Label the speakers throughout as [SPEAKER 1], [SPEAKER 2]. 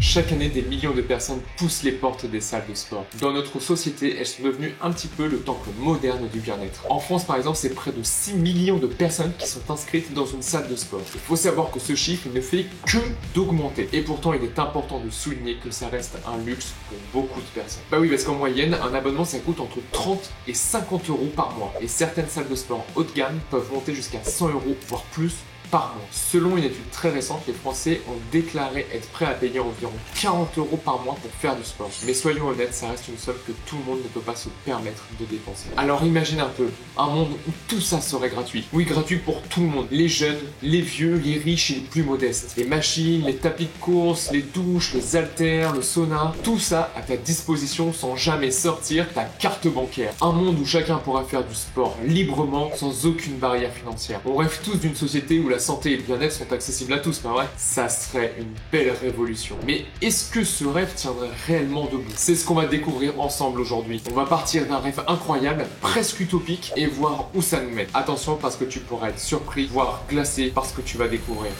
[SPEAKER 1] Chaque année, des millions de personnes poussent les portes des salles de sport. Dans notre société, elles sont devenues un petit peu le temple moderne du bien-être. En France, par exemple, c'est près de 6 millions de personnes qui sont inscrites dans une salle de sport. Il faut savoir que ce chiffre ne fait que d'augmenter. Et pourtant, il est important de souligner que ça reste un luxe pour beaucoup de personnes. Bah oui, parce qu'en moyenne, un abonnement, ça coûte entre 30 et 50 euros par mois. Et certaines salles de sport haut de gamme peuvent monter jusqu'à 100 euros, voire plus, par mois. Selon une étude très récente, les Français ont déclaré être prêts à payer environ 40 euros par mois pour faire du sport. Mais soyons honnêtes, ça reste une somme que tout le monde ne peut pas se permettre de dépenser. Alors imagine un peu, un monde où tout ça serait gratuit. Oui, gratuit pour tout le monde. Les jeunes, les vieux, les riches et les plus modestes. Les machines, les tapis de course, les douches, les haltères, le sauna, tout ça à ta disposition sans jamais sortir ta carte bancaire. Un monde où chacun pourra faire du sport librement, sans aucune barrière financière. On rêve tous d'une société où la santé et le bien-être sont accessibles à tous, pas vrai? Ça serait une belle révolution. Mais est-ce que ce rêve tiendrait réellement debout? C'est ce qu'on va découvrir ensemble aujourd'hui. On va partir d'un rêve incroyable, presque utopique, et voir où ça nous mène. Attention parce que tu pourrais être surpris, voire glacé par ce que tu vas découvrir.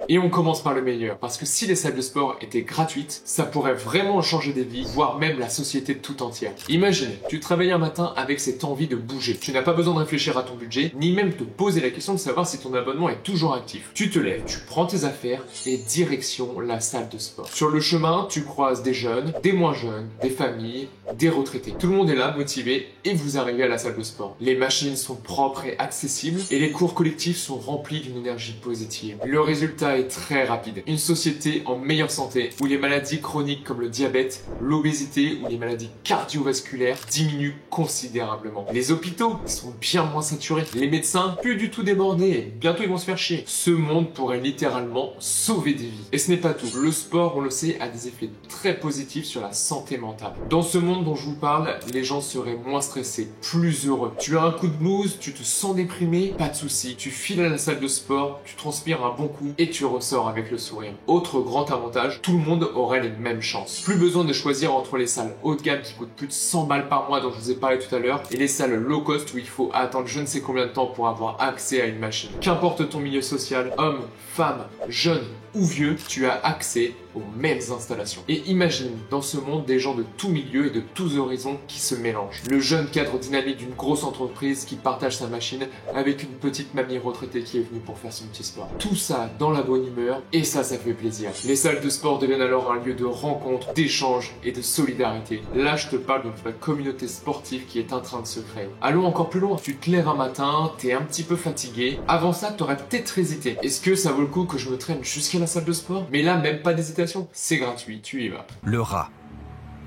[SPEAKER 1] Et on commence par le meilleur, parce que si les salles de sport étaient gratuites, ça pourrait vraiment changer des vies, voire même la société tout entière. Imagine, tu travailles un matin avec cette envie de bouger. Tu n'as pas besoin de réfléchir à ton budget, ni même te poser la question de savoir si ton abonnement est toujours actif. Tu te lèves, tu prends tes affaires et direction la salle de sport. Sur le chemin, tu croises des jeunes, des moins jeunes, des familles, des retraités. Tout le monde est là, motivé, et vous arrivez à la salle de sport. Les machines sont propres et accessibles, et les cours collectifs sont remplis d'une énergie positive. Le résultat est très rapide. Une société en meilleure santé, où les maladies chroniques comme le diabète, l'obésité ou les maladies cardiovasculaires diminuent considérablement. Les hôpitaux sont bien moins saturés. Les médecins plus du tout débordés. Bientôt ils vont se faire chier. Ce monde pourrait littéralement sauver des vies. Et ce n'est pas tout. Le sport, on le sait, a des effets très positifs sur la santé mentale. Dans ce monde dont je vous parle, les gens seraient moins stressés, plus heureux. Tu as un coup de blues, tu te sens déprimé, pas de souci. Tu files à la salle de sport, tu transpires un bon coup et tu ressors avec le sourire. Autre grand avantage, tout le monde aurait les mêmes chances. Plus besoin de choisir entre les salles haut de gamme qui coûtent plus de 100 balles par mois dont je vous ai parlé tout à l'heure et les salles low cost où il faut attendre je ne sais combien de temps pour avoir accès à une machine. Qu'importe ton milieu social, homme, femme, jeune ou vieux, tu as accès aux mêmes installations. Et imagine dans ce monde des gens de tous milieux et de tous horizons qui se mélangent. Le jeune cadre dynamique d'une grosse entreprise qui partage sa machine avec une petite mamie retraitée qui est venue pour faire son petit sport. Tout ça dans la bonne humeur et ça fait plaisir. Les salles de sport deviennent alors un lieu de rencontre, d'échange et de solidarité. Là, je te parle d'une vraie communauté sportive qui est en train de se créer. Allons encore plus loin. Tu te lèves un matin, t'es un petit peu fatigué. Avant ça, t'aurais peut-être hésité. Est-ce que ça vaut le coup que je me traîne jusqu'à la salle de sport? Mais là, même pas d'hésitation. C'est gratuit, tu y vas.
[SPEAKER 2] Le rat.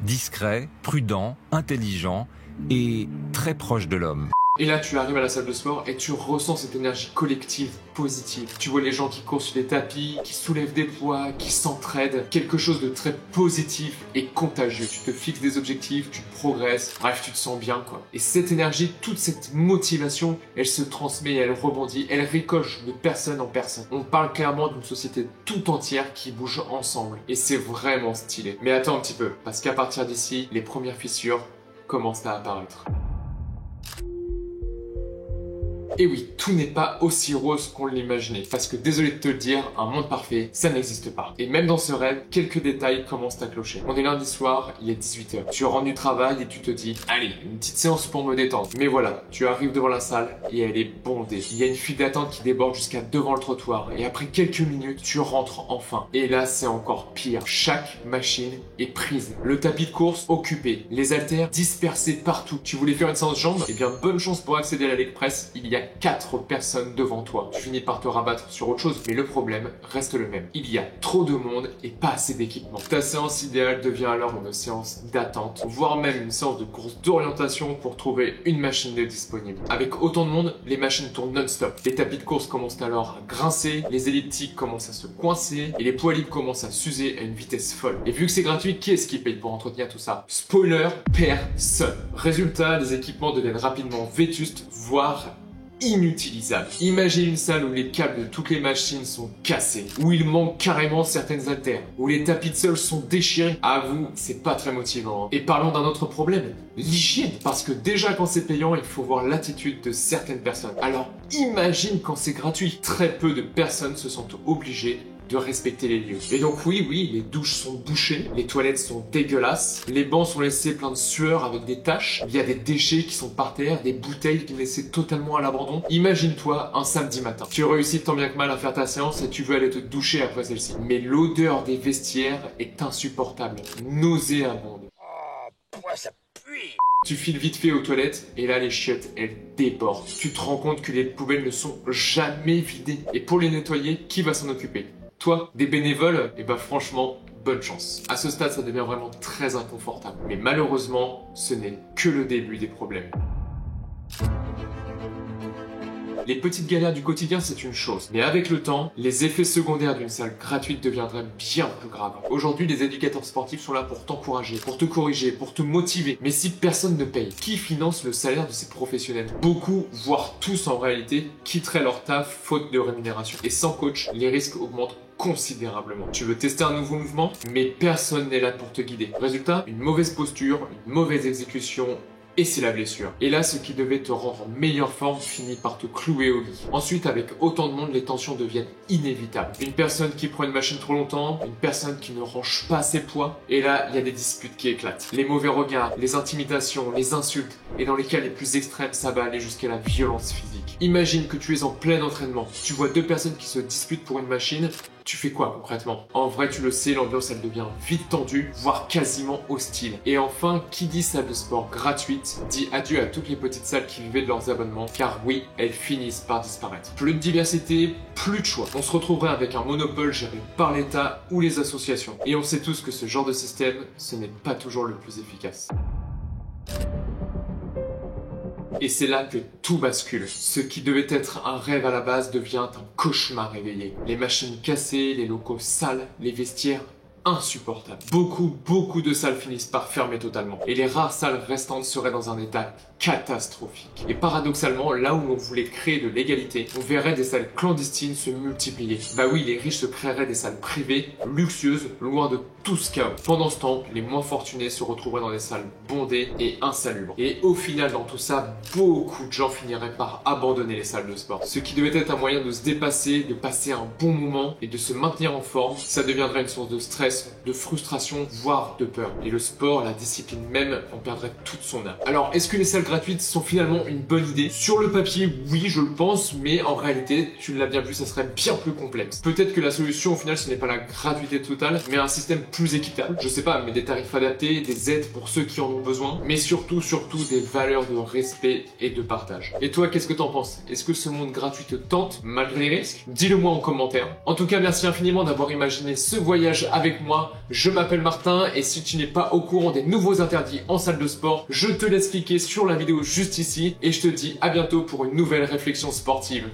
[SPEAKER 2] Discret, prudent, intelligent et très proche de l'homme.
[SPEAKER 1] Et là, tu arrives à la salle de sport et tu ressens cette énergie collective positive. Tu vois les gens qui courent sur des tapis, qui soulèvent des poids, qui s'entraident. Quelque chose de très positif et contagieux. Tu te fixes des objectifs, tu progresses. Bref, tu te sens bien, quoi. Et cette énergie, toute cette motivation, elle se transmet, elle rebondit, elle ricoche de personne en personne. On parle clairement d'une société tout entière qui bouge ensemble. Et c'est vraiment stylé. Mais attends un petit peu, parce qu'à partir d'ici, les premières fissures commencent à apparaître. Et oui, tout n'est pas aussi rose qu'on l'imaginait. Parce que désolé de te le dire, un monde parfait, ça n'existe pas. Et même dans ce rêve, quelques détails commencent à clocher. On est lundi soir, il est 18h. Tu rentres du travail et tu te dis, allez, une petite séance pour me détendre. Mais voilà, tu arrives devant la salle et elle est bondée. Il y a une file d'attente qui déborde jusqu'à devant le trottoir. Et après quelques minutes, tu rentres enfin. Et là, c'est encore pire. Chaque machine est prise. Le tapis de course occupé. Les haltères dispersés partout. Tu voulais faire une séance jambes? Eh bien, bonne chance pour accéder à la leg press. Il y a 4 personnes devant toi. Tu finis par te rabattre sur autre chose, mais le problème reste le même. Il y a trop de monde et pas assez d'équipement. Ta séance idéale devient alors une séance d'attente, voire même une séance de course d'orientation pour trouver une machine de disponible. Avec autant de monde, les machines tournent non-stop. Les tapis de course commencent alors à grincer, les elliptiques commencent à se coincer et les poids libres commencent à s'user à une vitesse folle. Et vu que c'est gratuit, qui est-ce qui paye pour entretenir tout ça? Spoiler, personne. Résultat, les équipements deviennent rapidement vétustes, voire inutilisable. Imagine une salle où les câbles de toutes les machines sont cassés, où il manque carrément certaines haltères, où les tapis de sol sont déchirés. Avoue, c'est pas très motivant. Et parlons d'un autre problème, l'hygiène. Parce que déjà quand c'est payant, il faut voir l'attitude de certaines personnes. Alors imagine quand c'est gratuit. Très peu de personnes se sentent obligées de respecter les lieux. Et donc oui, les douches sont bouchées, les toilettes sont dégueulasses, les bancs sont laissés pleins de sueur avec des taches, il y a des déchets qui sont par terre, des bouteilles qui sont laissées totalement à l'abandon. Imagine-toi un samedi matin. Tu réussis tant bien que mal à faire ta séance et tu veux aller te doucher après celle-ci. Mais l'odeur des vestiaires est insupportable, nauséabonde.
[SPEAKER 3] Ça pue.
[SPEAKER 1] Tu files vite fait aux toilettes et là les chiottes elles débordent. Tu te rends compte que les poubelles ne sont jamais vidées. Et pour les nettoyer, qui va s'en occuper? Toi, des bénévoles? Eh ben franchement, bonne chance. À ce stade, ça devient vraiment très inconfortable. Mais malheureusement, ce n'est que le début des problèmes. Les petites galères du quotidien, c'est une chose. Mais avec le temps, les effets secondaires d'une salle gratuite deviendraient bien plus graves. Aujourd'hui, les éducateurs sportifs sont là pour t'encourager, pour te corriger, pour te motiver. Mais si personne ne paye, qui finance le salaire de ces professionnels? Beaucoup, voire tous en réalité, quitteraient leur taf faute de rémunération. Et sans coach, les risques augmentent considérablement. Tu veux tester un nouveau mouvement, mais personne n'est là pour te guider. Résultat, une mauvaise posture, une mauvaise exécution, et c'est la blessure. Et là, ce qui devait te rendre en meilleure forme finit par te clouer au lit. Ensuite, avec autant de monde, les tensions deviennent inévitables. Une personne qui prend une machine trop longtemps, une personne qui ne range pas ses poids, et là, il y a des disputes qui éclatent. Les mauvais regards, les intimidations, les insultes, et dans les cas les plus extrêmes, ça va aller jusqu'à la violence physique. Imagine que tu es en plein entraînement, tu vois deux personnes qui se disputent pour une machine, tu fais quoi concrètement? En vrai, tu le sais, l'ambiance elle devient vite tendue, voire quasiment hostile. Et enfin, qui dit salle de sport gratuite, dit adieu à toutes les petites salles qui vivaient de leurs abonnements, car oui, elles finissent par disparaître. Plus de diversité, plus de choix. On se retrouverait avec un monopole géré par l'État ou les associations. Et on sait tous que ce genre de système, ce n'est pas toujours le plus efficace. Et c'est là que tout bascule. Ce qui devait être un rêve à la base devient un cauchemar réveillé. Les machines cassées, les locaux sales, les vestiaires insupportables. Beaucoup de salles finissent par fermer totalement. Et les rares salles restantes seraient dans un état catastrophique. Et paradoxalement, là où l'on voulait créer de l'égalité, on verrait des salles clandestines se multiplier. Bah oui, les riches se créeraient des salles privées, luxueuses, loin de tout ce chaos. Pendant ce temps, les moins fortunés se retrouveraient dans des salles bondées et insalubres. Et au final, dans tout ça, beaucoup de gens finiraient par abandonner les salles de sport. Ce qui devait être un moyen de se dépasser, de passer un bon moment et de se maintenir en forme, ça deviendrait une source de stress, de frustration, voire de peur. Et le sport, la discipline même, en perdrait toute son âme. Alors, est-ce que les salles gratuites sont finalement une bonne idée? Sur le papier, oui, je le pense, mais en réalité, tu l'as bien vu, ça serait bien plus complexe. Peut-être que la solution, au final, ce n'est pas la gratuité totale, mais un système plus équitable. Je sais pas, mais des tarifs adaptés, des aides pour ceux qui en ont besoin, mais surtout des valeurs de respect et de partage. Et toi, qu'est-ce que t'en penses? Est-ce que ce monde gratuit te tente, malgré les risques? Dis-le moi en commentaire. En tout cas, merci infiniment d'avoir imaginé ce voyage avec moi. Je m'appelle Martin, et si tu n'es pas au courant des nouveaux interdits en salle de sport, je te laisse cliquer sur la vidéo juste ici, et je te dis à bientôt pour une nouvelle réflexion sportive.